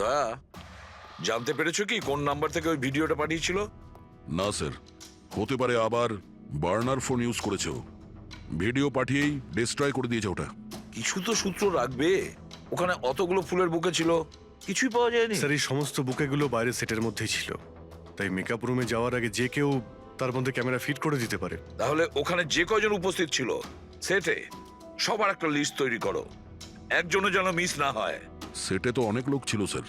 দয়া, জানতে পেরেছো কি কোন নাম্বার থেকে ওই ভিডিওটা পাঠিয়েছিল? না স্যার, হতে পারে আবার বার্নার ফোন ইউজ করেছে ও। ভিডিও পাঠিয়েই ডিস্ট্রয় করে দিয়েছে ওটা। কিছু তো সূত্র রাখবে। ওখানে অতগুলো ফুলের বুকে ছিল, কিছুই পাওয়া যায়নি। স্যার, এই সমস্ত বুকেগুলো বাইরের সেটের মধ্যেই ছিল, তাই মেকআপ রুমে যাওয়ার আগে যে কেউ তার মধ্যে ক্যামেরা ফিট করে দিতে পারে। তাহলে ওখানে যে কয়জন উপস্থিত ছিল সেটে সবার একটা লিস্ট তৈরি করো, একজনও যেন মিস না হয়। সেটে তো অনেক লোক ছিল স্যার,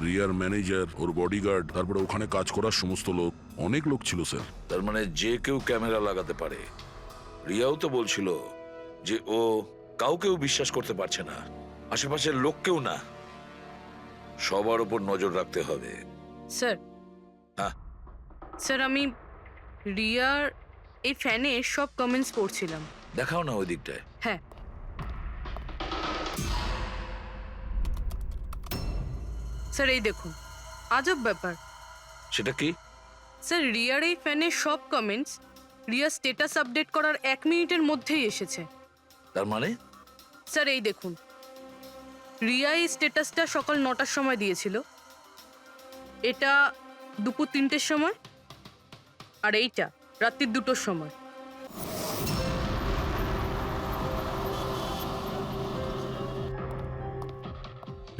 রিয়ার ম্যানেজার, ওর বডিগার্ড, তারপরে ওখানে কাজ করার সমস্ত লোক, অনেক লোক ছিল স্যার। তার মানে যে কেউ ক্যামেরা লাগাতে পারে। রিয়াও তো বলছিল যে ও কাউকেও বিশ্বাস করতে পারছে না, আশেপাশের লোককেও না। সবার উপর নজর রাখতে হবে। স্যার, হ্যাঁ স্যার আমি রিয়ার এই ফ্যানে সব কমেন্টস পড়ছিলাম। দেখাও না ওই দিকটায়। হ্যাঁ স্যার, এই দেখুন, আজব ব্যাপার। সেটা কি? স্যার, রিয়ার এই ফ্যানের সব কমেন্টস রিয়ার স্ট্যাটাস আপডেট করার 1 মিনিটের মধ্যেই এসেছে। তার মানে স্যার এই দেখুন, রিয়া এই স্ট্যাটাসটা সকাল 9টার সময় দিয়েছিল, এটা দুপুর 3টের সময়, আর এইটা রাত্রি 2টোর সময়।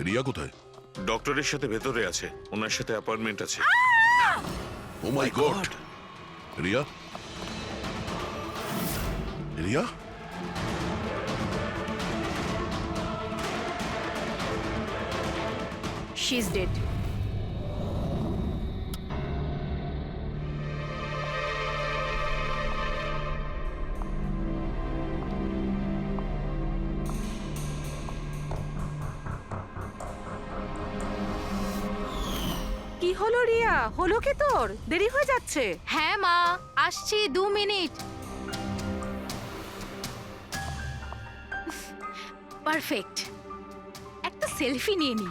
রিয়া কোথায়? ডক্টরের সাথে ভেতরে আছে, ওনার সাথে অ্যাপয়েন্টমেন্ট আছে। Oh my god! Riya, Riya, she is dead. কি হলো রিয়া? হলো কি তোর? দেরি হয়ে যাচ্ছে। হ্যাঁ মা, আসছি 2 মিনিট। পারফেক্ট, একটা সেলফি নিয়ে নি।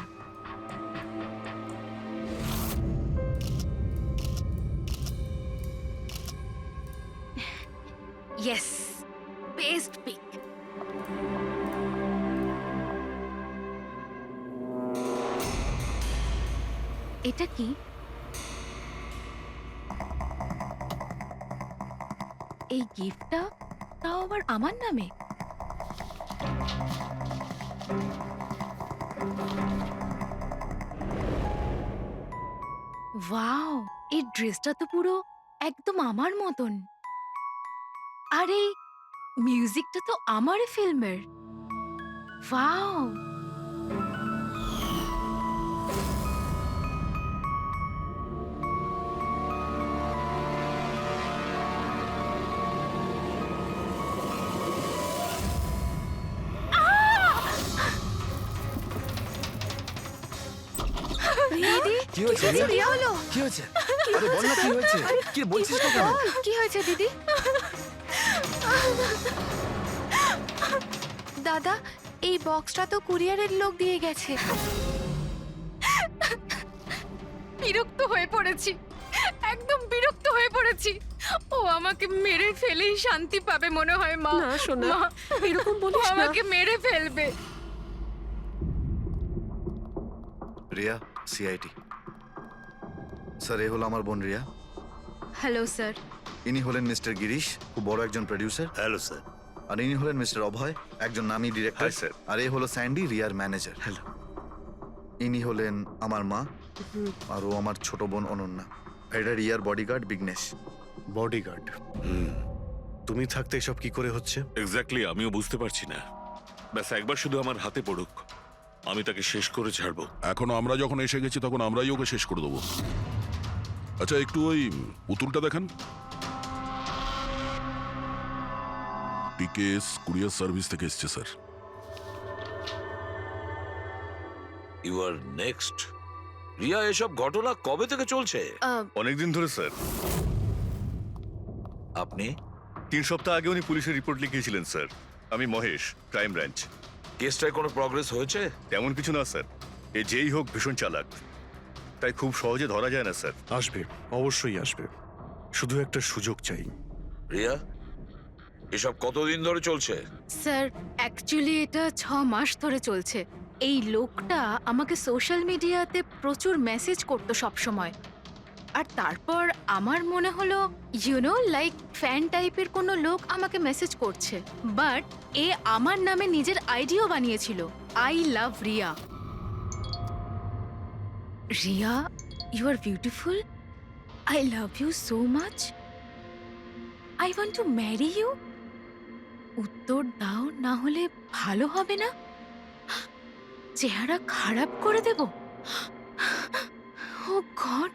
Yes, best pic. এটা কি? এই গিফটটা তাও আবার আমার নামে। ওয়াও, এই ড্রেসটা তো পুরো একদম আমার মতন। আর এই মিউজিকটা তো আমারই ফিল্মের। ওয়াও, দিদি কি হয়েছে কি রিয়া? হলো? কি হয়েছে? আরে বল না কি হয়েছে? কি বলছিস না কেন? কি হয়েছে দিদি? দাদা, এই বক্সটা তো কুরিয়ারের লোক দিয়ে গেছে। বিরক্ত হয়ে পড়েছি, একদম বিরক্ত হয়ে পড়েছি। ও আমাকে মেরে ফেলেই শান্তি পাবে মনে হয় মা। না সোনা, মা, এরকম ও বলিস না। আমাকে মেরে ফেলবে। রিয়া, সিআইটি। স্যার, এ হলো আমার বোন রিয়া। Hello sir. ইনি হলেন মিস্টার গিরিশ, খুব বড় একজন প্রডিউসার। Hello sir. আর ইনি হলেন মিস্টার অভয়, একজন নামী ডিরেক্টর। Hi, sir. আর এ হলো স্যান্ডি, রিয়ার ম্যানেজার। হ্যালো। ইনি হলেন আমার মা, আর ও আমার ছোট বোন অনন্যা। এটা রিয়ার বডিগার্ড বিঘ্নেশ। বডিগার্ড? তুমি থাকতে এসব কি করে হচ্ছে? এক্স্যাক্টলি, আমিও বুঝতে পারছি না। ব্যাস একবার শুধু আমার হাতে পড়ুক, আমি তাকে শেষ করে ছাড়বো। এখনো আমরা যখন এসে গেছি তখন আমরাই ওকে শেষ করে দেবো। আচ্ছা, একটু ওই পুতুলটা দেখান। টিকেএস কুরিয়ার সার্ভিস থেকে এসছে sir. You are next. Riya, এসব ঘটনা কবে থেকে চলছে? অনেকদিন ধরে স্যার। আপনি 3 সপ্তাহ আগে উনি পুলিশের রিপোর্ট লিখিয়েছিলেন স্যার। আমি মহেশ, ক্রাইম ব্রাঞ্চ। কেসটায় কোনো প্রগ্রেস হয়েছে? তেমন কিছু না স্যার, এ যেই হোক ভীষণ চালাক, তাই খুব সহজে ধরা যায় না স্যার। আসবে, অবশ্যই আসবে, শুধু একটা সুযোগ চাই। রিয়া, এসব কতদিন ধরে চলছে? স্যার, অ্যাকচুয়ালি এটা 6 মাস ধরে চলছে। এই লোকটা আমাকে সোশ্যাল মিডিয়াতে প্রচুর মেসেজ করতো সব সময়। আর তারপর আমার মনে হলো লাইক ফ্যান টাইপের কোনো লোক আমাকে মেসেজ করছে, বাট এ আমার নামে নিজের আইডিও বানিয়েছিল, I love Riya. Riya, you are beautiful, I love you so much, I want to marry you. উত্তর দাও, না হলে ভালো হবে না, চেহারা খারাপ করে দেব। ও গড,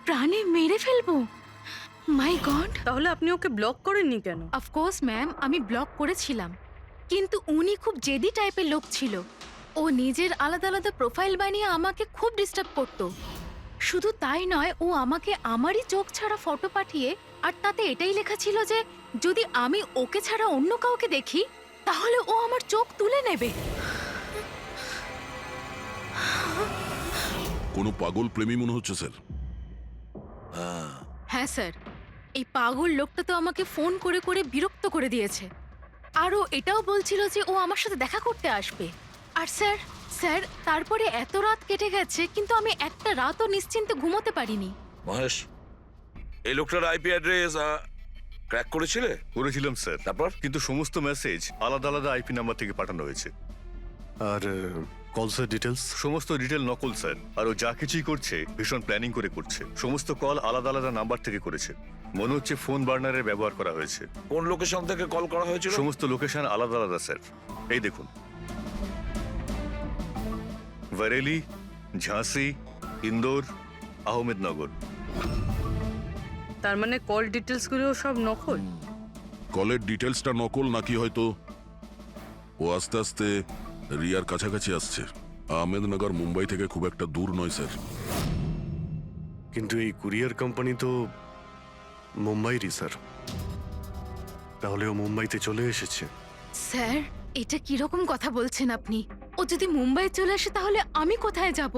প্রাণে মেরে ফেলবো, মাই গড। তাহলে আপনি ওকে ব্লক করেননি কেন? অফকোর্স ম্যাম, আমি ব্লক করেছিলাম, কিন্তু উনি খুব জেদি টাইপের লোক ছিল। ও নিজের আলাদা আলাদা প্রোফাইল বানিয়ে আমাকে খুব ডিস্টার্ব করতো। শুধু তাই নয়, ও আমাকে আমারই চোখ ছাড়া ফটো পাঠিয়ে, আর তাতে এটাই লেখা ছিল যে যদি আমি ওকে ছাড়া অন্য কাউকে দেখি তাহলে ও আমার চোখ তুলে নেবে। কোনো পাগল প্রেমী মনে হচ্ছে স্যার। হ্যাঁ, হ্যাঁ স্যার, এই পাগল লোকটা তো আমাকে ফোন করে করে বিরক্ত করে দিয়েছে। আর ও এটাও বলছিল যে ও আমার সাথে দেখা করতে আসবে। আর স্যার স্যার তারপরে এত রাত কেটে গেছে, কিন্তু আমি একটা রাতও নিশ্চিন্তে ঘুমোতে পারিনি। মহেশ, এই লোকটার আইপি অ্যাড্রেস ক্র্যাক করেছিলে? করেছিলাম স্যার, তারপর? কিন্তু সমস্ত মেসেজ আলাদা আলাদা আইপি নাম্বার থেকে পাঠানো হয়েছে। আর কলসের ডিটেলস সমস্ত ডিটেল নকল স্যার। আর ও যা কিছুই করছে ভীষণ প্ল্যানিং করে করছে। সমস্ত কল আলাদা আলাদা নাম্বার থেকে করেছে। মনে হচ্ছে ফোন বার্নারের ব্যবহার করা হয়েছে। কোন লোকেশন থেকে কল করা হয়েছিল? সমস্ত লোকেশন আলাদা আলাদা স্যার। এই দেখুন, বরেলি, ঝাঁসি, ইন্দোর, আহমেদনগর। তার মানে কল ডিটেলসগুলো সব নকল? কলের ডিটেলসটা নকল, নাকি হয়তো ও আস্তে আস্তে রিয়ার কাছাকাছি আসছে। আহমেদনগর মুম্বাই থেকে খুব একটা দূর নয় স্যার। কিন্তু এই কুরিয়ার কোম্পানি তো মুম্বাইরই স্যার। তাহলে ও মুম্বাইতে চলে এসেছে। স্যার, এটা কিরকম কথা বলছেন আপনি? ও যদি মুম্বাই চলে আসে তাহলে আমি কোথায় যাব?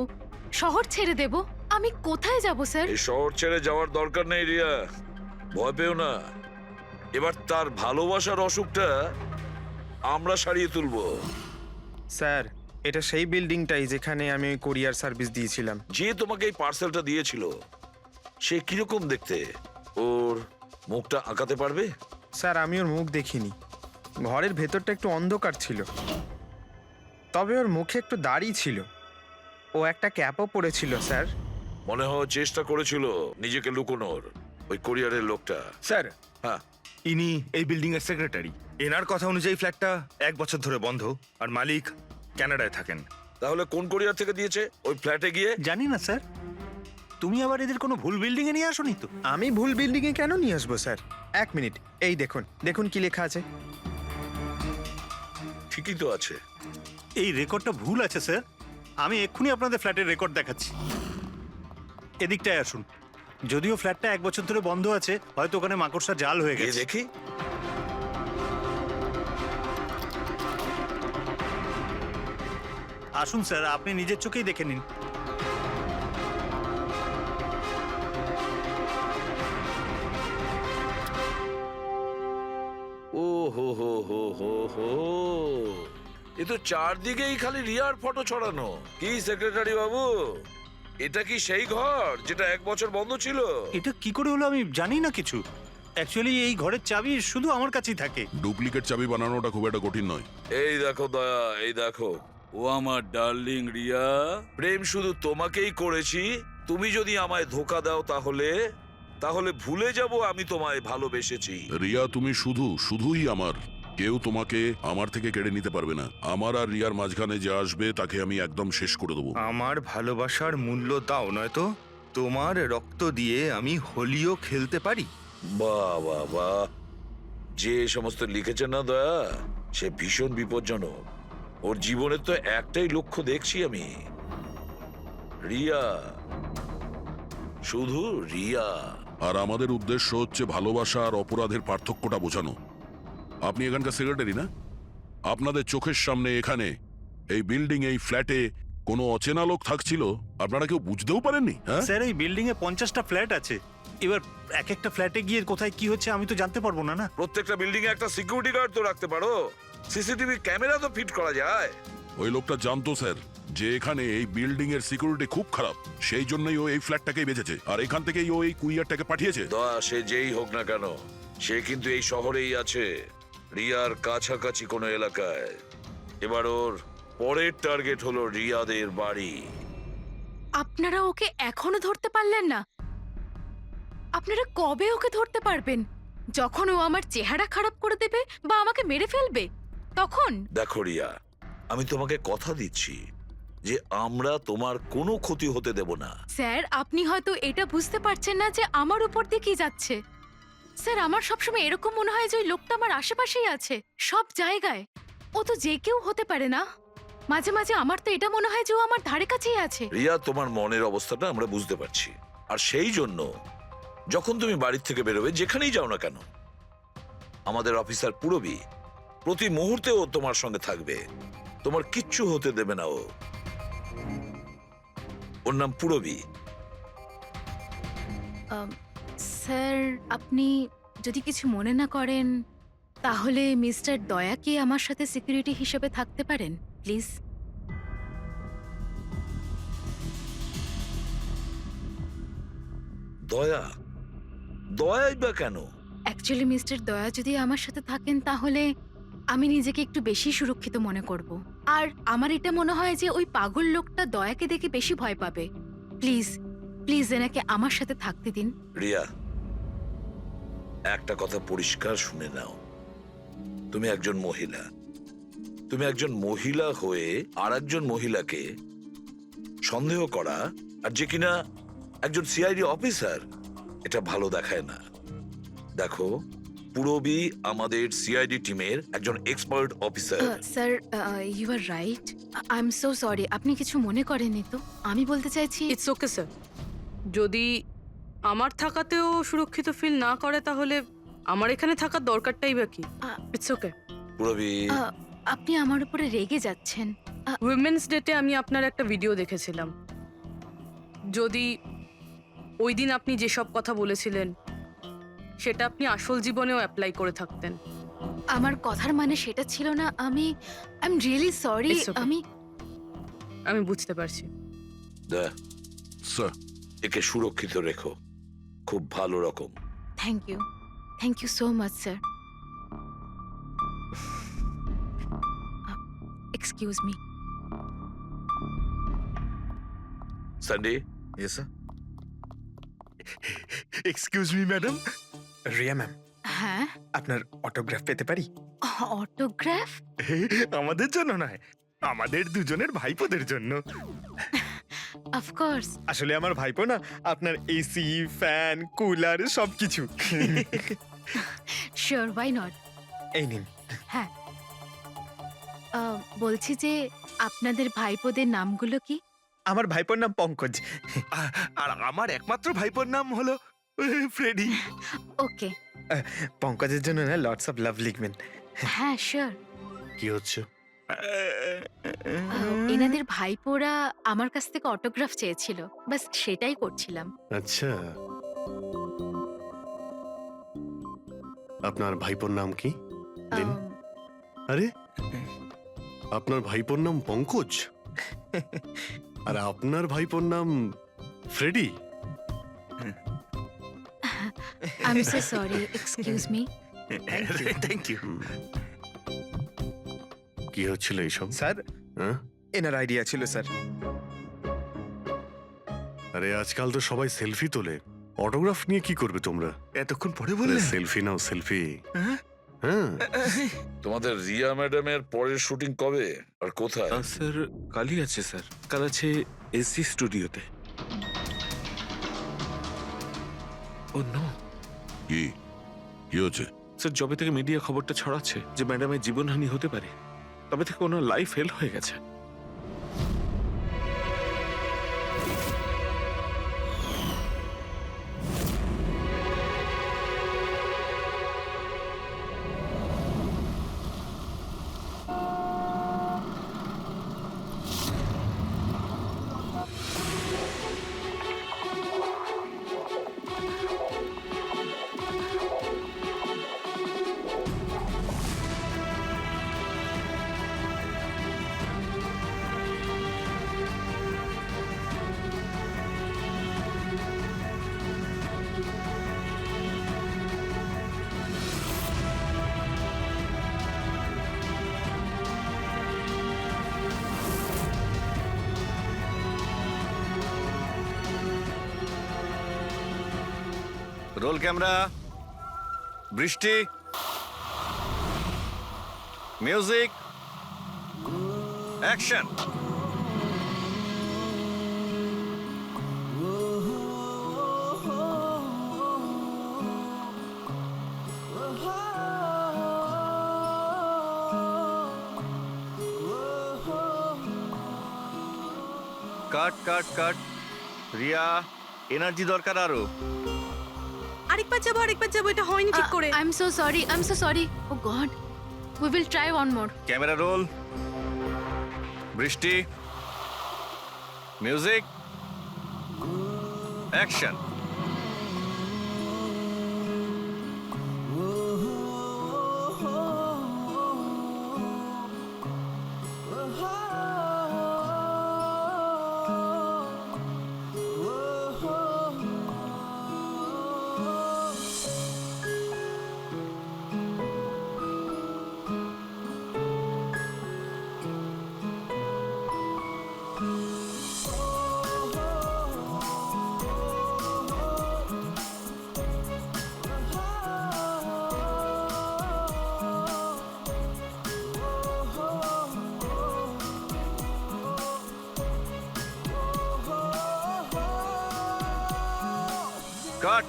শহর ছেড়ে দেব? আমি কোথায় যাব স্যার? এই শহর ছেড়ে যাওয়ার দরকার নেই রিয়া, ভয় পেও না। এবার তার ভালোবাসার অসুখটা আমরা সারিয়ে তুলবো। স্যার, এটা সেই বিল্ডিংটাই যেখানে আমি ওই কোরিয়ার সার্ভিস দিয়েছিলাম। যে তোমাকে এই পার্সেলটা দিয়েছিল সে কিরকম দেখতে? ওর মুখটা আঁকাতে পারবে? স্যার, আমি ওর মুখ দেখিনি। ঘরের ভেতরটা একটু অন্ধকার ছিল, তবে ওর মুখে একটু দাড়ি ছিল। ও একটা ক্যাপও পরেছিল স্যার। মনে হয় চেষ্টা করেছিল নিজেকে লুকোনোর ওই কোরিয়ারের লোকটা। স্যার, হ্যাঁ, ইনি এই বিল্ডিং এর সেক্রেটারি। এনার কথা অনুযায়ী ফ্ল্যাটটা 1 বছর ধরে বন্ধ, আর মালিক কানাডায় থাকেন। তাহলে কোন কোরিয়ার থেকে দিয়েছে? ওই ফ্ল্যাটে গিয়ে? জানি না স্যার, তুমি আবার এদের কোনো ভুল বিল্ডিং এ নিয়ে আসোনি তো? আমি ভুল বিল্ডিংয়ে কেন নিয়ে আসবো স্যার? 1 মিনিট, এই দেখুন দেখুন কি লেখা আছে। ঠিকই তো আছে। এই রেকর্ডটা ভুল আছে স্যার। আমি এক্ষুনি আপনাদের ফ্ল্যাটের রেকর্ড দেখাচ্ছি। এদিকটায় আসুন। যদিও ফ্ল্যাটটা 1 বছর ধরে বন্ধ আছে, হয়তো ওখানে মাকড়সা জাল হয়ে এই গেছে। দেখি। আসুন স্যার, আপনি নিজের চোখেই দেখে নিন। ও হো হো হো হো হো, এ তো চারদিকেই খালি রিয়ার ফটো ছড়ানো। কি সেক্রেটারি বাবু, এটা কি সেই ঘর যেটা 1 বছর বন্ধ ছিল? এটা কি করে হলো আমি জানি না কিছু। অ্যাকচুয়ালি এই ঘরের চাবি শুধু আমার কাছেই থাকে। ডুপ্লিকেট চাবি বানানোটা খুব একটা কঠিন নয়। এই দেখো দয়া, এই দেখো। ও আমার ডার্লিং রিয়া, প্রেম শুধু তোমাকেই করেছি। তুমি যদি আমায় ধোকা দাও তাহলে ভুলে যাব আমি তোমায় ভালোবেসেছি। রিয়া, তুমি শুধুই আমার। কেউ তোমাকে আমার থেকে কেড়ে নিতে পারবে না। আমার আর রিয়ার মাঝখানে যে আসবে তাকে আমি একদম শেষ করে দেবো। আমার ভালোবাসার মূল্য দাও, নয়তো তোমার রক্ত দিয়ে আমি হোলিও খেলতে পারি। বাহ বাহ বাহ, যে সমস্ত লিখেছে না দয়া, সে ভীষণ বিপজ্জনক। ওর জীবনের তো একটাই লক্ষ্য দেখছি আমি, রিয়া, শুধু রিয়া। আর আমাদের উদ্দেশ্য হচ্ছে ভালোবাসা আর অপরাধের পার্থক্যটা বোঝানো। আপনি এখানকার সেক্রেটারি না? আপনাদের চোখের সামনে এখানে এই বিল্ডিং, এই ফ্ল্যাটে কোনো অচেনা লোক থাকছিল, আপনারা কেউ বুঝতেও পারেননি? হ্যাঁ স্যার, এই বিল্ডিং এ 50টা ফ্ল্যাট আছে। এবার এক একটা ফ্ল্যাটে গিয়ে কোথায় কি হচ্ছে আমি তো জানতে পারবো না। না, প্রত্যেকটা বিল্ডিং এ একটা সিকিউরিটি গার্ড তো রাখতে পারো। সিসিটিভি ক্যামেরা তো ফিট করা যায়। ওই লোকটা জানতো স্যার যে এখানে এই বিল্ডিং এর সিকিউরিটি খুব খারাপ, সেই জন্যই ও এই ফ্ল্যাটটাকেই বেঁচেছে, আর এখান থেকেই ও এই কুইয়ারটাকে পাঠিয়েছে। দয়া, সে যেই হোক না কেন, সে কিন্তু এই শহরেই আছে, রিয়ার কাছাকাছি কোনো এলাকায়। এবার ওর পরের টার্গেট হলো রিয়াদের বাড়ি। আপনারা ওকে এখনো ধরতে পারলেন না? আপনারা কবে ওকে ধরতে পারবেন? যখন ও আমার চেহারা খারাপ করে দেবে বা আমাকে মেরে ফেলবে তখন? দেখো রিয়া, আমি তোমাকে কথা দিচ্ছি যে আমরা তোমার কোনো ক্ষতি হতে দেব না। স্যার, আপনি হয়তো এটা বুঝতে পারছেন না যে আমার উপর দিয়ে কি যাচ্ছে। স্যার, আমার সবসময় এরকম মনে হয় যে ওই লোকটা আমার আশেপাশেই আছে, সব জায়গায়। ও তো যে কেউ হতে পারে না? মাঝে মাঝে আমার তো এটা মনে হয় যে ও আমার ধারে কাছেই আছে। রিয়া, তোমার মনের অবস্থাটা আমরা বুঝতে পারছি, আর সেই জন্য যখন তুমি বাড়ির থেকে বেরোবে, যেখানেই যাও না কেন, আমাদের অফিসার পুরবী প্রতি মুহূর্তে ও তোমার সঙ্গে থাকবে, তোমার কিচ্ছু হতে দেবে না ও। ওর নাম পুরবী। স্যার, আপনি যদি কিছু মনে না করেন তাহলে মিস্টার দয়াকে আমার সাথে সিকিউরিটি হিসেবে থাকতে পারেন প্লিজ। দয়া? দয়াই বা কেন? অ্যাকচুয়ালি মিস্টার দয়া যদি আমার সাথে থাকেন তাহলে আমি নিজেকে একটু বেশি সুরক্ষিত মনে করব। আর আমার এটা মনে হয় যে ওই পাগল লোকটা দয়াকে দেখে বেশি ভয় পাবে। প্লিজ প্লিজ এনাকে আমার সাথে থাকতে দিন। রিয়া, একটা কথা পরিষ্কার শুনে নাও, তুমি একজন মহিলা। তুমি একজন মহিলা হয়ে আর একজন মহিলাকে সন্দেহ করা, আর যে কিনা একজন সিআইডি অফিসার, এটা ভালো দেখায় না। দেখো, পুরবী আমাদের সিআইডি টিমের একজন expert officer. Sir, you are right. I am so sorry. আপনি কিছু মনে করেননি তো? আমি বলতে চাইছি ইটস ওকে স্যার। যদি আমার থাকাতেও সুরক্ষিত ফিল না করে তাহলে আমার এখানে থাকার দরকারটাই বা কি? It's okay. পুরবী, আপনি আমার উপরে রেগে যাচ্ছেন। উইমেন্স ডেতে আমি আপনার একটা ভিডিও দেখেছিলাম। যদি ওই দিন আপনি যেসব কথা বলেছিলেন সেটা আপনি আসল জীবনেও অ্যাপ্লাই করে থাকতেন। আমার কথার মানে সেটা ছিল না। I am really sorry. It's okay. আমি বুঝতে পারছি। দয়া, স্যার, একে সুরক্ষিত রেখো, খুব ভালো রকম। Thank you so much sir. Excuse me. Sunday, yes sir. Excuse me madam. Riya ma'am, হ্যাঁ, আপনার অটোগ্রাফ পেতে পারি? অটোগ্রাফ? আমাদের জন্য নয়, আমাদের দুজনের ভাইপোদের জন্য। অফকোর্স। আসলে আমার ভাইপো না আপনার এসি, ফ্যান, কুলার সবকিছু। Sure, why not. এই নিন। হ্যাঁ, বলছি যে আপনাদের ভাইপোদের নামগুলো কি? আমার ভাইপোর নাম পঙ্কজ। আর আমার একমাত্র ভাইপোর নাম হলো ফ্রেডি। ওকে। পঙ্কজের জন্য না লটস অফ লাভ লিখবেন। হ্যাঁ, শিওর। কি হচ্ছে? এনাদের ভাইপোরা আমার কাছ থেকে অটোগ্রাফ চেয়েছিল, বাস সেটাই করছিলাম। আচ্ছা, আপনার ভাইপোর নাম কি? দিন। আরে, আপনার ভাইপোর নাম পঙ্কজ আর আপনার ভাইপোর নাম Freddy? I am so sorry, excuse me. Thank you. কি হচ্ছিল এইসব? স্যার, হ্যাঁ? এনার আইডিয়া ছিল স্যার। আরে, আজকাল তো সবাই সেলফি তোলে, অটোগ্রাফ নিয়ে কি করবে তোমরা? এতক্ষণ পরে বললে? সেলফি নাও, সেলফি। হ্যাঁ? হ্যাঁ। তোমাদের রিয়া ম্যাডামের পরের শুটিং কবে আর কোথায়? স্যার, কালই আছে স্যার। কাল আছে এসি স্টুডিওতে। ও নো। কি কি হচ্ছে? স্যার, যবে থেকে মিডিয়া খবরটা ছড়াচ্ছে যে ম্যাডামের জীবনহানি হতে পারে, তবে থেকে ওনার লাইফ ফেল হয়ে গেছে। রোল ক্যামেরা, বৃষ্টি, music, action. Cut cut cut. Riya, energy দরকার আরো। আরেকবার যাবো, এটা হয়নি ঠিক করে। I am so sorry oh god we will try one more. Camera roll, বৃষ্টি, মিউজিক, অ্যাকশন। কাট।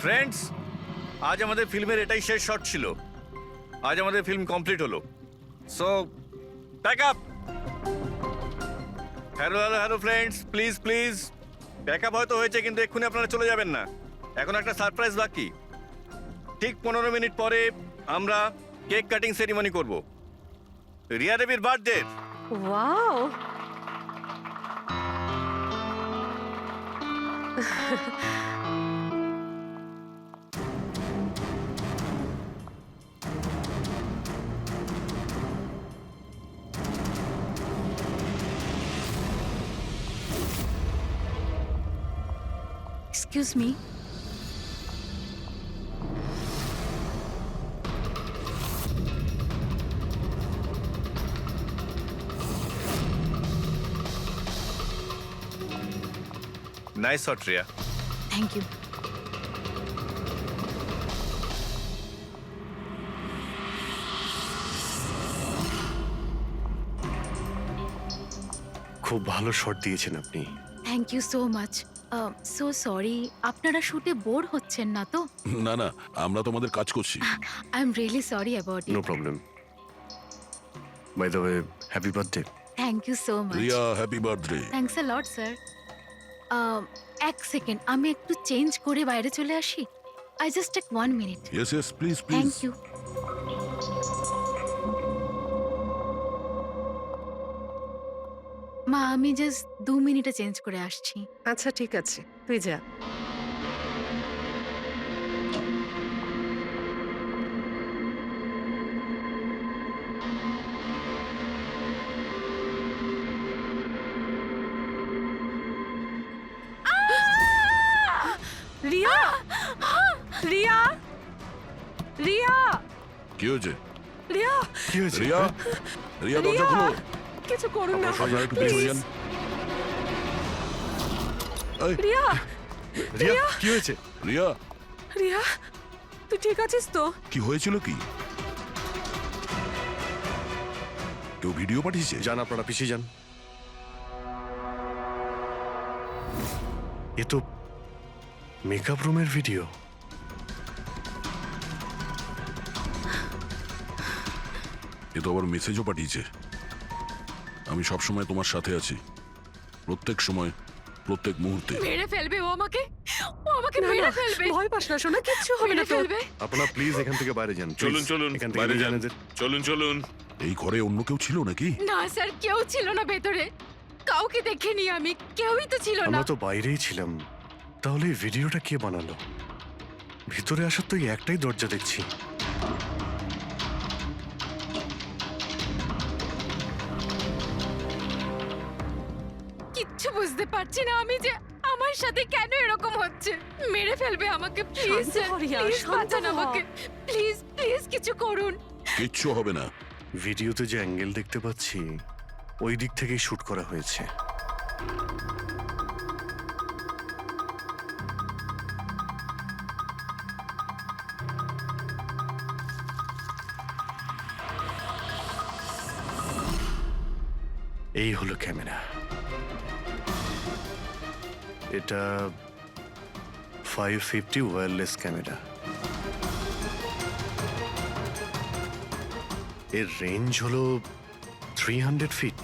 ফ্রেন্ডস, আজ আমাদের ফিল্মের এটাই শেষ শট ছিল। আজ আমাদের ফিল্ম কমপ্লিট হলো। So pack up. Hello friends, please please pack up হয়তো হয়েছে, কিন্তু এক্ষুনি আপনারা চলে যাবেন না। এখন একটা সারপ্রাইজ বাকি। ঠিক 15 মিনিট পরে আমরা কেক কাটিং সেরিমনি করব রিয়া দেবীর birthday. Wow, excuse me, nice shot Riya. Thank you. খুব ভালো শট দিয়েছেন আপনি। Thank you so much. So sorry, আপনারা শুটে বোর হচ্ছেন না তো? না না, আমরা তো আমাদের কাজ করছি। I am really sorry about no it. Problem. By the way, happy birthday. Thank you so much. Riya, happy birthday. Thanks a lot sir. এক সেকেন্ড, আমি একটু চেঞ্জ করে বাইরে চলে আসি। I just take 1 minute. Yes yes, please please. Thank you. মা, আমি just 2 মিনিটে চেঞ্জ করে আসছি। আচ্ছা ঠিক আছে, তুই যা। রিয়া, রিয়া, রিয়া, কি হয়েছে? রিয়া, কি হয়েছে? রিয়া, রিয়া দরজা রিয়া, খোলো। কিছু করুন না। আপনারা একটু পিছনে যান। এই, রিয়া, রিয়া, কি হয়েছে? রিয়া, রিয়া, তুই ঠিক আছিস তো? কি হয়েছিল কি? কেউ ভিডিও পাঠিয়েছে? যান, আপনারা পিছিয়ে যান। এ তো মেকআপ রুমের ভিডিও। এ তো আবার মেসেজও পাঠিয়েছে। আমি সব সময় তোমার সাথে আছি, প্রত্যেক সময়, প্রত্যেক মুহূর্তে। মেরে ফেলবে ও আমাকে, ও আমাকে না, মেরে না, ফেলবে, ভয় পাস না সোনা, কিচ্ছু হবে না মেরে তোর। ফেলবে। আপনারা প্লিজ এখান থেকে বাইরে যান। চলুন please। চলুন এখান থেকে বাইরে বেরিয়ে যান। যান এদের। চলুন চলুন। এই ঘরে অন্য কেউ ছিল নাকি? না স্যার, কেউ ছিল না ভেতরে, কাউকে দেখিনি আমি, কেউই তো ছিল না। আমরা তো বাইরেই ছিলাম। তাহলে এই ভিডিওটা কে বানালো? ভিতরে আসার তো এই একটাই দরজা দেখছি। কিচ্ছু বুঝতে পারছি না আমি যে আমার সাথে কেন এরকম হচ্ছে। মেরে ফেলবে আমাকে, প্লিজ শান্ত হ রিয়া, প্লিজ শান্ত বাঁচান হ। আমাকে, প্লিজ প্লিজ কিছু করুন। কিচ্ছু হবে না। ভিডিওতে যে অ্যাঙ্গেল দেখতে পাচ্ছি, ওই দিক থেকেই শুট করা হয়েছে। এই হলো ক্যামেরা। এটা 550 ওয়্যারলেস ক্যামেরা। এর রেঞ্জ হলো 300 ফিট।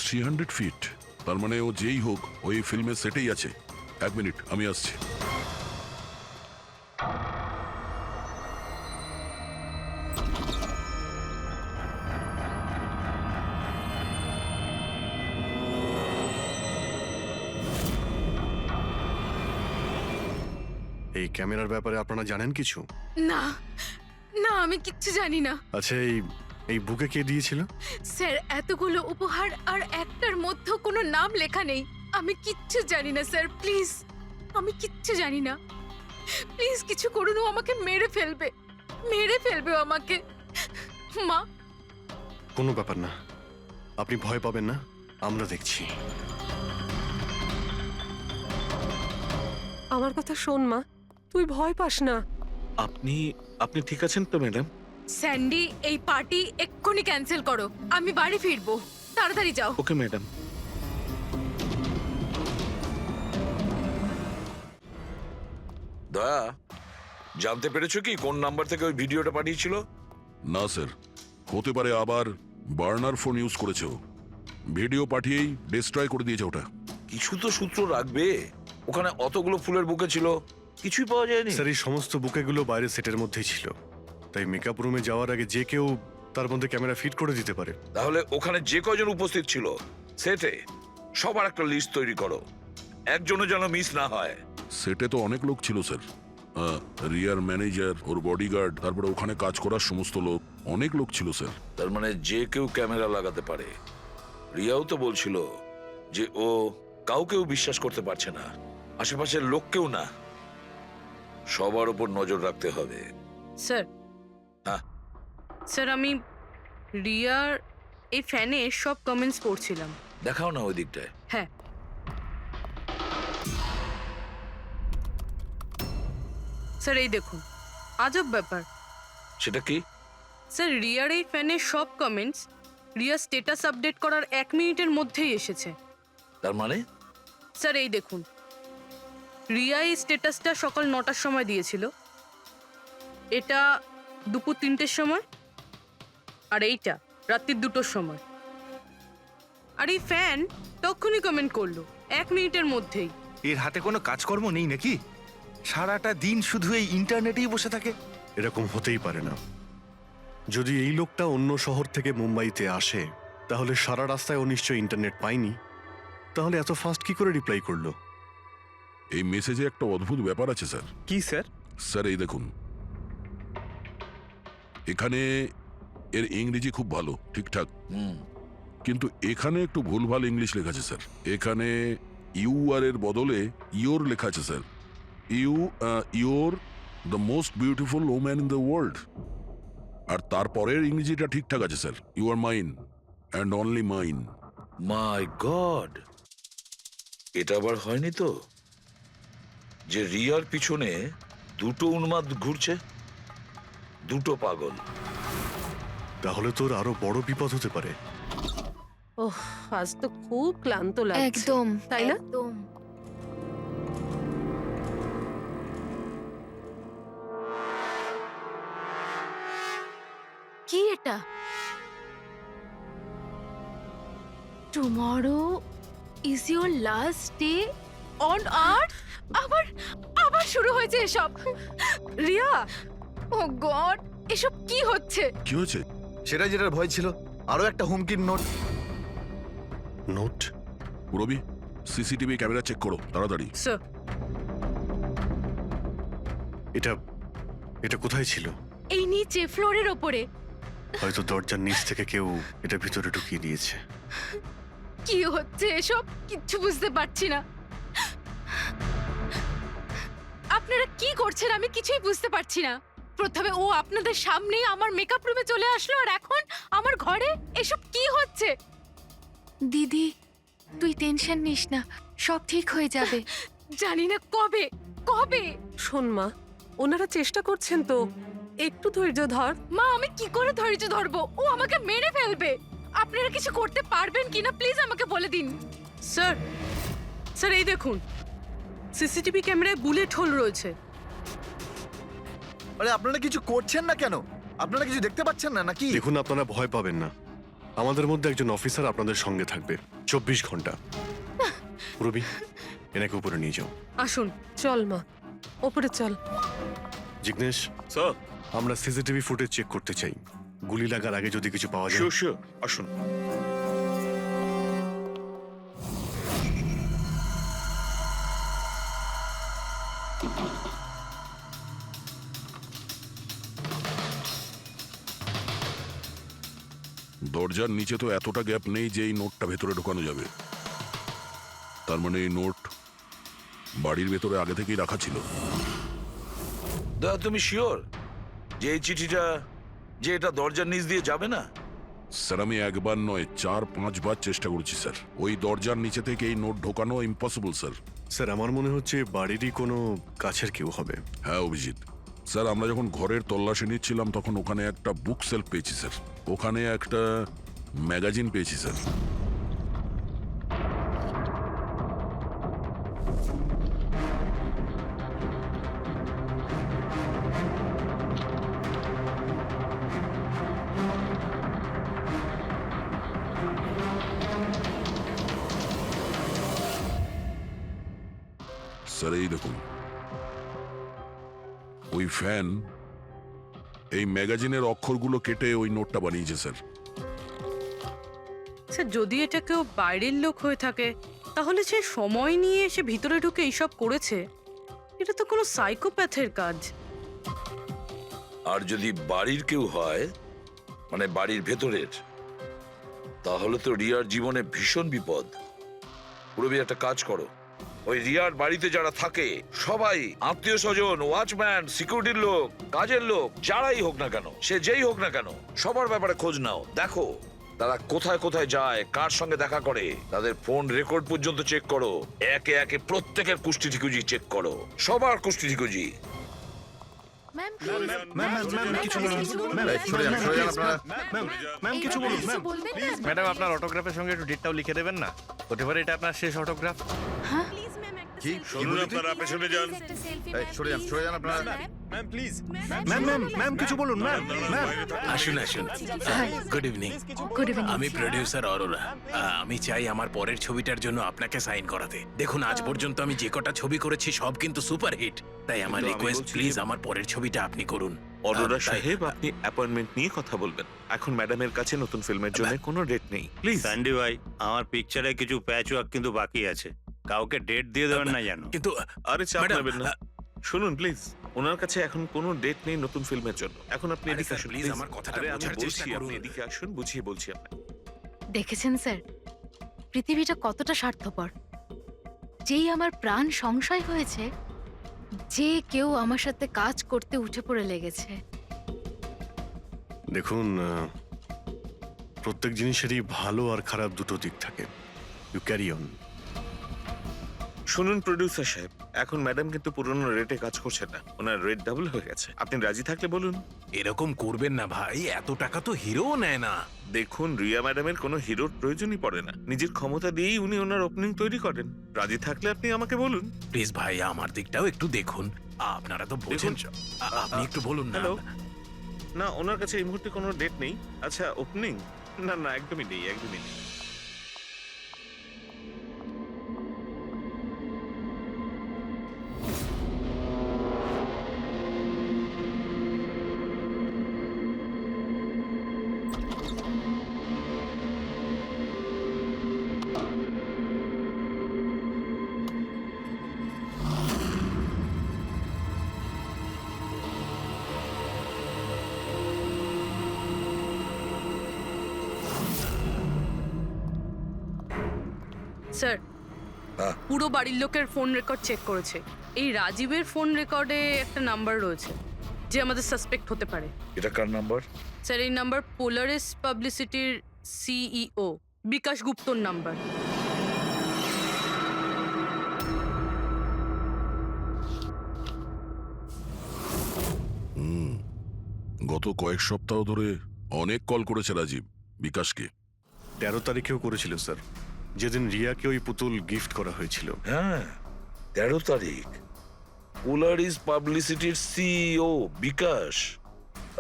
300 ফিট? তার মানে ও যেই হোক ওই ফিল্মের সেটেই আছে। 1 মিনিট, আমি আসছি। এই ক্যামেরার ব্যাপারে আপনারা জানেন কিছু? না না, আমি কিচ্ছু জানি না। আচ্ছা, এই বুকে কে দিয়েছিল? স্যার, এতগুলো উপহার আর একটার মধ্যেও কোনো নাম লেখা নেই। আমি কিচ্ছু জানি না স্যার, প্লিজ। আমি কিচ্ছু জানি না, প্লিজ কিছু করুন। ও আমাকে মেরে ফেলবে, মেরে ফেলবে ও আমাকে। মা, কোনো ব্যাপার না, আপনি ভয় পাবেন না, আমরা দেখছি। আমার কথা শোন মা, তুই ভয় পাস না। আপনি ঠিক আছেন তো ম্যাডাম? স্যান্ডি, এই পার্টি এক্ষুনি ক্যান্সেল করো। আমি বাড়ি ফিরবো, তাড়াতাড়ি যাও। Okay madam. দয়া, জানতে পেরেছো কি কোন নাম্বার থেকে ওই ভিডিওটা পাঠিয়েছিল? না স্যার, হতে পারে আবার বার্নার ফোন ইউজ করেছে ও। ভিডিও পাঠিয়েই ডিস্ট্রয় করে দিয়েছে ওটা। কিছু তো সূত্র রাখবে। ওখানে অতগুলো ফুলের বুকে ছিল, কিছুই পাওয়া যায়নি। স্যার, এই সমস্ত বুকেগুলো বাইরে সেটের মধ্যেই ছিল, তাই মেকআপ রুমে যাওয়ার আগে যে কেউ তার মধ্যে ক্যামেরা ফিট করে দিতে পারে। তাহলে ওখানে যে কয়জন উপস্থিত ছিল সেটে সবার একটা লিস্ট তৈরি করো, একজনও যেন মিস না হয়। সেটে তো অনেক লোক ছিল স্যার। রিয়ার ম্যানেজার, ওর বডিগার্ড, তারপরে ওখানে কাজ করার সমস্ত লোক, অনেক লোক ছিল স্যার। তার মানে যে কেউ ক্যামেরা লাগাতে পারে। রিয়াও তো বলছিল যে ও কাউকেও বিশ্বাস করতে পারছে না, আশেপাশের লোককেও না। সবার উপর নজর রাখতে হবে। স্যার, হ্যাঁ স্যার, আমি রিয়ার এই ফ্যানে সব কমেন্টস পড়ছিলাম। দেখাও না ওই দিকটায়। হ্যাঁ, স্যার এই দেখুন, আজব ব্যাপার। সেটা কি? স্যার, রিয়ার এই ফ্যানের সব কমেন্টস রিয়া স্ট্যাটাস আপডেট করার 1 মিনিটের মধ্যেই এসেছে। তার মানে? স্যার এই দেখুন, রিয়া এই স্ট্যাটাসটা সকাল 9টার সময় দিয়েছিল, এটা দুপুর 3টের সময়, আর এইটা রাত্রি 2টোর সময়। আর এই ফ্যান তখনই কমেন্ট করলো 1 মিনিটের মধ্যেই। এর হাতে কোনো কাজকর্ম নেই নাকি? সারাটা দিন শুধু এই ইন্টারনেটেই বসে থাকে। এরকম হতেই পারে না। যদি এই লোকটা অন্য শহর থেকে মুম্বাইতে আসে, তাহলে সারা রাস্তায় ও নিশ্চয়ই ইন্টারনেট পায়নি। তাহলে এত ফাস্ট কি করে রিপ্লাই করলো? এই মেসেজে একটা অদ্ভুত ব্যাপার আছে স্যার। কি স্যার? স্যার এই দেখুন, এখানে এর ইংরেজি খুব ভালো, ঠিকঠাক, কিন্তু এখানে একটু ভুলভাল ইংলিশ লেখা আছে স্যার। এখানে ইউ আর এর বদলে ইয়োর লেখা আছে sir. Your the most beautiful woman in the world. আর তারপরের ইংরেজিটা ঠিকঠাক আছে sir, you are mine and only mine. My god, এটা আবার হয়নি তো যে রিয়ার পিছনে দুটো উন্মাদ ঘুরছে, দুটো পাগল। তাহলে তোর আরো বড় বিপদ হতে পারে। ওহ, আজ তো খুব ক্লান্ত লাগছে। একদম, তাই না? একদম। কি এটা? Tomorrow is your last day on earth. আবার আবার শুরু হয়েছে এসব। রিয়া, ও গড, এসব কি হচ্ছে? কি হয়েছে? সেটা যেটার ভয় ছিল, আরো একটা হুমকির নোট। নোট? রবি, সিসিটিভি ক্যামেরা চেক করো তাড়াতাড়ি। স্যার, এটা এটা কোথায় ছিল? এই নিচে ফ্লোরের ওপরে। হয়তো দরজার নিচ থেকে কেউ এটা ভিতরে ঢুকিয়ে দিয়েছে। কি হচ্ছে এসব? কিচ্ছু বুঝতে পারছি না। আপনারা কি করছেন আমি কিছুই বুঝতে পারছি না। প্রথমে ও আপনাদের সামনেই আমার মেকআপ রুমে চলে আসলো, আর এখন আমার ঘরে এসব কি হচ্ছে? দিদি, তুই টেনশন নিস না, সব ঠিক হয়ে যাবে। জানি না কবে কবে। শোন মা, ওনারা চেষ্টা করছেন তো, একটু ধৈর্য ধর। মা, আমি কি করে ধৈর্য ধরবো? ও আমাকে মেরে ফেলবে। আপনারা কিছু করতে পারবেন কিনা প্লিজ আমাকে বলে দিন। স্যার, স্যার এই দেখুন, সিসিটিভি ক্যামেরায় বুলেট হোল রয়েছে। আরে আপনারা কিছু করছেন না কেন? আপনারা কিছু দেখতে পাচ্ছেন না নাকি? দেখুন, আপনারা ভয় পাবেন না। আমাদের মধ্যে একজন অফিসার আপনাদের সঙ্গে থাকবে 24 ঘন্টা। রবি, এনাকে উপরে নিয়ে যাও। আসুন। চল মা, ওপরে চল। জিগ্নেশ, স্যার, আমরা সিসিটিভি ফুটেজ চেক করতে চাই। গুলি লাগার আগে যদি কিছু পাওয়া যায়। শিওর শিওর, আসুন। দরজার নিচে তো এতটা গ্যাপ নেই যে এই নোটটা ভেতরে ঢোকানো যাবে। তার মানে এই নোট বাড়ির ভেতরে আগে থেকেই রাখা ছিল। দাদা তুমি শিওর যে এই চিঠিটা যে এটা দরজার নিচ দিয়ে যাবে না? স্যার, আমি একবার নয় 4-5 বার চেষ্টা করেছি স্যার। ওই দরজার নিচে থেকে এই নোট ঢোকানো ইম্পসিবল স্যার। স্যার, আমার মনে হচ্ছে বাড়িরই কোনো কাছের কেউ হবে। হ্যাঁ অভিজিৎ স্যার, আমরা যখন ঘরের তল্লাশি নিচ্ছিলাম তখন ওখানে একটা বুক সেলফ পেয়েছি স্যার। ওখানে একটা ম্যাগাজিন পেয়েছি স্যার। স্যার এই দেখুন, ওই ফ্যান এই ম্যাগাজিনের অক্ষরগুলো কেটে ওই নোটটা বানিয়েছে স্যার। স্যার যদি এটা কেউ বাইরের লোক হয়ে থাকে তাহলে সে সময় নিয়ে এসে ভিতরে ঢুকে এইসব করেছে। এটা তো কোনো সাইকোপ্যাথের কাজ। আর যদি বাড়ির কেউ হয়, মানে বাড়ির ভেতরের, তাহলে তো রিয়ার জীবনে ভীষণ বিপদ। পুরবি একটা কাজ করো, ওই রিয়ার বাড়িতে যারা থাকে সবাই আত্মীয় স্বজন, ওয়াচম্যান, সিকিউরিটির লোক, কাজের লোক, যারাই হোক না কেন, সে যেই হোক না কেন, সবার ব্যাপারে খোঁজ নাও। দেখো তারা কোথায় কোথায় যায়, কার সঙ্গে দেখা করে, তাদের ফোন রেকর্ড পর্যন্ত চেক করো। একে একে প্রত্যেকের কুষ্টি ঠিকুজি চেক করো, সবার কুষ্টি ঠিকুজি। ম্যাম কিছু বলুন। ম্যাম কিছু বলুন। ম্যাম ম্যাডাম, আপনার অটোগ্রাফের সঙ্গে একটু ডেটটাও লিখে দেবেন না? হতে পারে এটা আপনার শেষ অটোগ্রাফ। কি শুনুন, আপনারা পেছনে যান। সরে যান আপনারা। ম্যাম কিছু বলুন। ম্যাম আসুন আসুন। Good evening. Good evening. আমি প্রডিউসার অরোরা। আমি চাই আমার পরের ছবিটার জন্য আপনাকে সাইন করাতে। দেখুন, আজ পর্যন্ত আমি যে কটা ছবি করেছি সব কিন্তু সুপারহিট। তাই আমার কিন্তু আমি রিকোয়েস্ট, বলছি প্লিজ যে- আমার পরের ছবিটা আপনি করুন। অরোরা তাই- সাহেব, আপনি অ্যাপয়েন্টমেন্ট নিয়ে কথা বলবেন। এখন ম্যাডামের কাছে নতুন ফিল্মের জন্য কোনো ডেট নেই, প্লিজ। স্যান্ডি ভাই, আমার পিকচারে কিছু প্যাচ ওয়ার্ক কিন্তু বাকি আছে। কাউকে ডেট দিয়ে দেবেন না জানো। কিন্তু আরে চাপ ম্যাডাম, নেবেন না। শুনুন প্লিজ, ওনার কাছে এখন কোনো ডেট নেই নতুন ফিল্মের জন্য। এখন আপনি আরে এদিকে স্যার, আসুন প্লিজ please। আমার কথাটা আরে আমি বোঝার চেষ্টা বলছি, আপনি করুন। এদিকে আসুন, বুঝিয়ে বলছি আপনাকে। দেখেছেন স্যার, পৃথিবীটা কতটা স্বার্থপর। যেই আমার প্রাণ সংশয় হয়েছে, যে কেউ আমার সাথে কাজ করতে উঠে পড়ে লেগেছে। দেখুন, প্রত্যেক জিনিসেরই ভালো আর খারাপ দুটো দিক থাকে। You carry on. শুনুন প্রডিউসার সাহেব, এখন ম্যাডাম কিন্তু পুরনো রেটে কাজ করছে না, ওনার রেট ডাবল হয়ে গেছে। আপনি রাজি থাকলে বলুন। এরকম করবেন না ভাই, এত টাকা তো হিরোও নেয় না। দেখুন, রিয়া ম্যাডামের কোনো হিরোর প্রয়োজনই পড়ে না, নিজের ক্ষমতা দিয়েই উনি ওনার ওপেনিং তৈরি করেন। রাজি থাকলে আপনি আমাকে বলুন। প্লিজ ভাই, আমার দিকটাও একটু দেখুন। আপনারা তো বোঝেন। আপনি একটু বলুন না। হ্যালো, না ওনার কাছে এই মুহূর্তে কোনো ডেট নেই। আচ্ছা, ওপেনিং? না না, একদমই নেই, একদমই নেই। স্যার, হ্যাঁ। পুরো বাড়ির লোকের ফোন রেকর্ড চেক করেছে। এই রাজীবের ফোন রেকর্ডে একটা নাম্বার রয়েছে যে আমাদের সাসপেক্ট হতে পারে। এটা কার নাম্বার? স্যার এই নাম্বার পোলারিস পাবলিসিটির সিইও বিকাশ গুপ্তর নাম্বার। গত কয়েক সপ্তাহ ধরে অনেক কল করেছে রাজীব বিকাশকে। 13 তারিখেও করেছিল স্যার, যেদিন রিয়াকে ওই পুতুল গিফট করা হয়েছিল। হ্যাঁ 13 তারিখ। পোলারিস পাবলিসিটির সিইও বিকাশ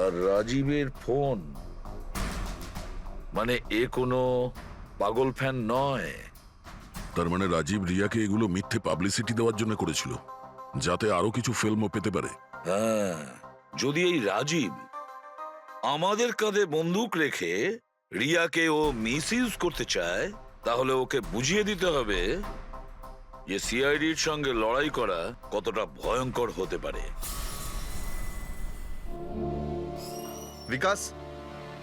আর রাজীবের ফোন, মানে এ কোনো পাগল ফ্যান নয়। তার মানে রাজীব রিয়াকে এগুলো মিথ্যে পাবলিসিটি দেওয়ার জন্য করেছিল, যাতে আরো কিছু ফিল্মও পেতে পারে। হ্যাঁ, যদি এই রাজীব আমাদের কাঁধে বন্দুক রেখে রিয়াকে ও মিসইউজ করতে চায়, তাহলে ওকে বুঝিয়ে দিতে হবে যে সিআইডির সঙ্গে লড়াই করা কতটা ভয়ঙ্কর হতে পারে। বিকাশ,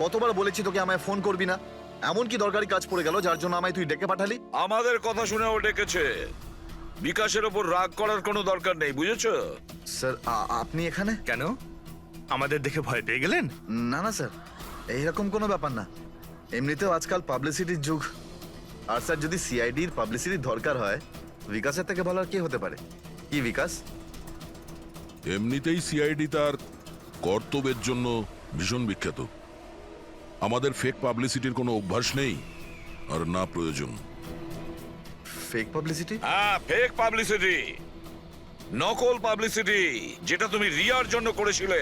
কতবার বলেছি তোকে আমায় ফোন করবি না? এমন কি দরকারি কাজ পড়ে গেল যার জন্য আমায় তুই ডেকে পাঠালি? আমাদের কথা শুনে ও ডেকেছে। বিকাশের ওপর রাগ করার কোনো দরকার নেই, বুঝেছো? স্যার আপনি এখানে কেন আমাদের দেখে ভয় পেয়ে গেলেন? না না স্যার, এইরকম কোনো ব্যাপার না। এমনিতেও আজকাল পাবলিসিটির যুগ, আর স্যার যদি সিআইডির পাবলিসিটির দরকার হয়, বিকাশের থেকে ভালো আর কে হতে পারে? কি বিকাশ? এমনিতেই সিআইডি তার কর্তব্যের জন্য ভীষণ বিখ্যাত। আমাদের ফেক পাবলিসিটির কোনো অভ্যাস নেই, আর না প্রয়োজন। Fake publicity? হ্যাঁ, ফেক পাবলিসিটি, নকল পাবলিসিটি, যেটা তুমি রিয়ার জন্য করেছিলে